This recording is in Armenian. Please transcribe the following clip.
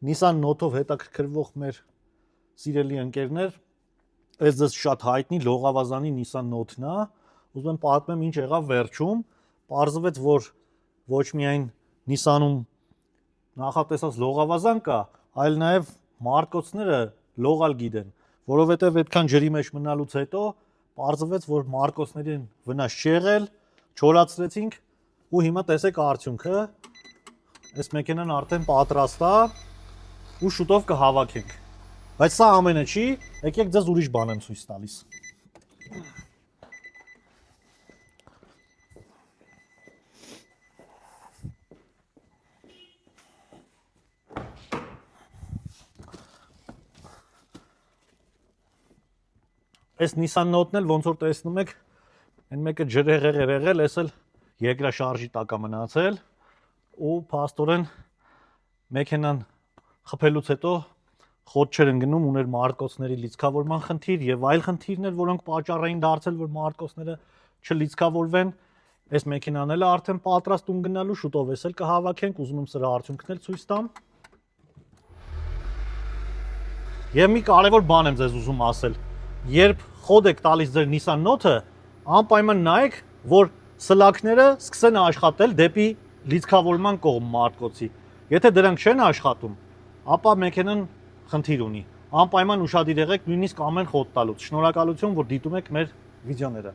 Nissan Note-ով հետաքրքրվող մեր սիրելի ընկերներ, այս դες շատ հայտնի լողավազանի Nissan Note-ն է, ուզում եմ պատմեմ ինչ եղավ վերջում, պարզվեց, որ ոչ միայն Nissan-ում նախատեսած լողավազան կա, այլ նաև մարկոցները լողալ գիտեն, որովհետև այդքան ջրի մեջ մնալուց հետո պարզվեց, որ մարկոցներին վնաս չի եղել, չորացրեցինք ու հիմա տեսեք արդյունքը, այս մեքենան արդեն պատրաստ է ու շուտով կհավաքենք։ Բայց սա ամենը չի, եկեք ձեզ ուրիշ բան եմ ցույց տալիս։ Այս Nissan Note-ն էլ ոնց որ տեսնում եք, այն մեկը ջրեղեղ էր եղել, այս էլ երկրաշարժի տակ է մնացել ու փաստորեն մեքենան խփելուց հետո խոտ չէր ընկնում, ուներ մարկոցների լիցքավորման խնդիր եւ այլ խնդիրներ, որոնք պատճառ էին դարձել, որ մարկոցները չլիցքավորվեն։ Այս մեքենան էլ է արդեն պատրաստ ում գնալու, շուտով էս էլ կհավաքենք, ուզում եմ սրա արդյունքն էլ ցույց տամ։ Եվ մի կարևոր բան եմ ձեզ ուզում ասել։ Երբ խոդ եք տալիս ձեր Nissan Note-ը, անպայման նայեք, որ սլաքները սկսեն աշխատել դեպի լիցքավորման կողմ մարկոցի։ Եթե դրանք չեն աշխատում, ապա մեքենան խնդիր ունի։ Անպայման ուշադիր եղեք նույնիսկ ամեն խոդ տալուց։ Շնորհակալություն, որ դիտում եք մեր վիդեոները։